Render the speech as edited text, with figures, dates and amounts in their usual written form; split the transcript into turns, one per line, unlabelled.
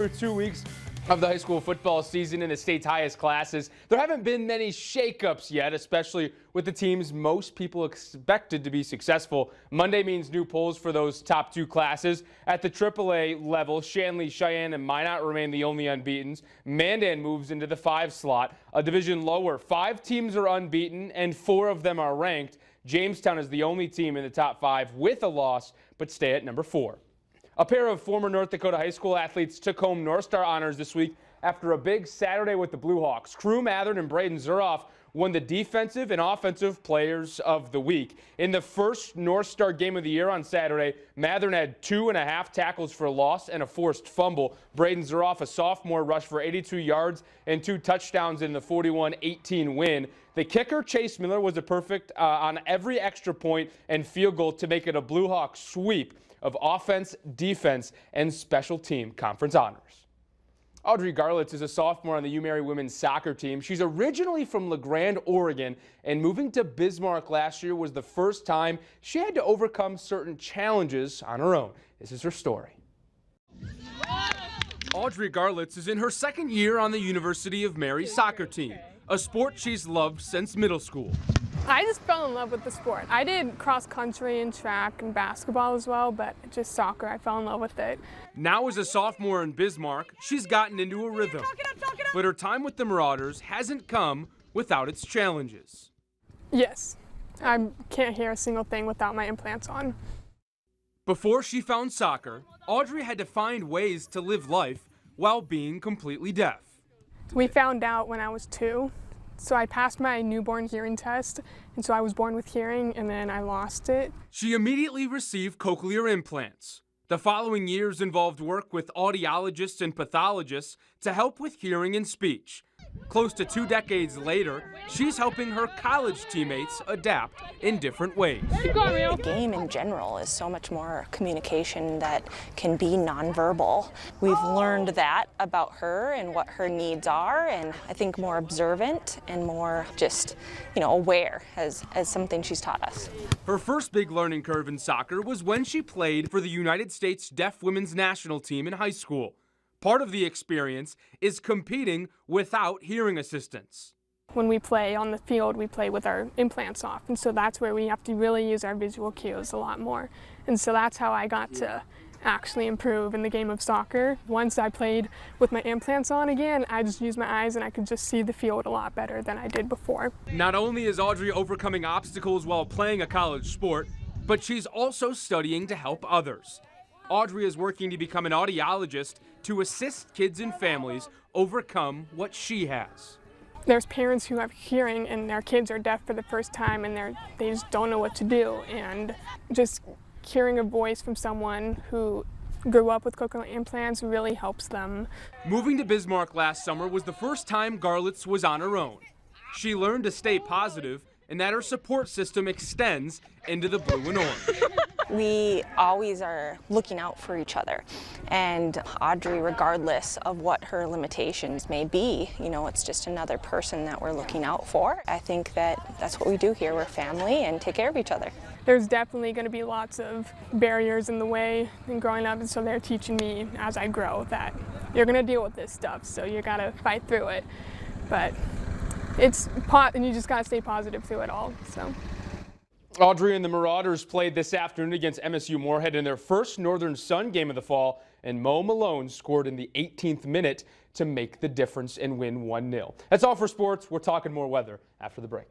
Through 2 weeks of the high school football season in the state's highest classes, there haven't been many shakeups yet, especially with the teams most people expected to be successful. Monday means new polls for those top two classes. At the AAA level, Shanley, Cheyenne, and Minot remain the only unbeatens. Mandan moves into the 5 slot. A division lower, 5 teams are unbeaten and 4 of them are ranked. Jamestown is the only team in the top 5 with a loss, but stay at number 4. A pair of former North Dakota high school athletes took home North Star honors this week after a big Saturday with the Blue Hawks. Crew Mathern and Braden Zuroff won the defensive and offensive players of the week. In the first North Star game of the year on Saturday, Mathern had 2.5 tackles for a loss and a forced fumble. Braden Zuroff, a sophomore, rushed for 82 yards and 2 touchdowns in the 41-18 win. The kicker, Chase Miller, was a perfect on every extra point and field goal to make it a Blue Hawk sweep of offense, defense, and special team conference honors. Audrey Garlitz is a sophomore on the UMary women's soccer team. She's originally from LeGrand, Oregon, and moving to Bismarck last year was the first time she had to overcome certain challenges on her own. This is her story. Audrey Garlitz is in her second year on the University of Mary soccer team, a sport she's loved since middle school.
I just fell in love with the sport. I did cross country and track and basketball as well, but just soccer, I fell in love with it.
Now as a sophomore in Bismarck, she's gotten into a rhythm. But her time with the Marauders hasn't come without its challenges.
Yes, I can't hear a single thing without my implants on.
Before she found soccer, Audrey had to find ways to live life while being completely deaf.
We found out when I was 2. So I passed my newborn hearing test, and so I was born with hearing, and then I lost it.
She immediately received cochlear implants. The following years involved work with audiologists and pathologists to help with hearing and speech. Close to 2 decades later, she's helping her college teammates adapt in different ways.
The game in general is so much more communication that can be nonverbal. We've learned that about her and what her needs are, and I think more observant and more just, aware as something she's taught us.
Her first big learning curve in soccer was when she played for the United States Deaf Women's National Team in high school. Part of the experience is competing without hearing assistance.
When we play on the field, we play with our implants off, and so that's where we have to really use our visual cues a lot more. And so that's how I got to actually improve in the game of soccer. Once I played with my implants on again, I just used my eyes and I could just see the field a lot better than I did before.
Not only is Audrey overcoming obstacles while playing a college sport, but she's also studying to help others. Audrey is working to become an audiologist to assist kids and families overcome what she has.
There's parents who have hearing and their kids are deaf for the first time and they just don't know what to do. And just hearing a voice from someone who grew up with cochlear implants really helps them.
Moving to Bismarck last summer was the first time Garlitz was on her own. She learned to stay positive and that her support system extends into the blue and orange.
We always are looking out for each other, and Audrey, regardless of what her limitations may be, it's just another person that we're looking out for. I think that's what we do here. We're family and take care of each other.
There's definitely going to be lots of barriers in the way in growing up, and so they're teaching me as I grow that you're going to deal with this stuff, so you got to fight through it. But and you just got to stay positive through it all. So.
Audrey and the Marauders played this afternoon against MSU Moorhead in their first Northern Sun game of the fall, and Mo Malone scored in the 18th minute to make the difference and win 1-0. That's all for sports. We're talking more weather after the break.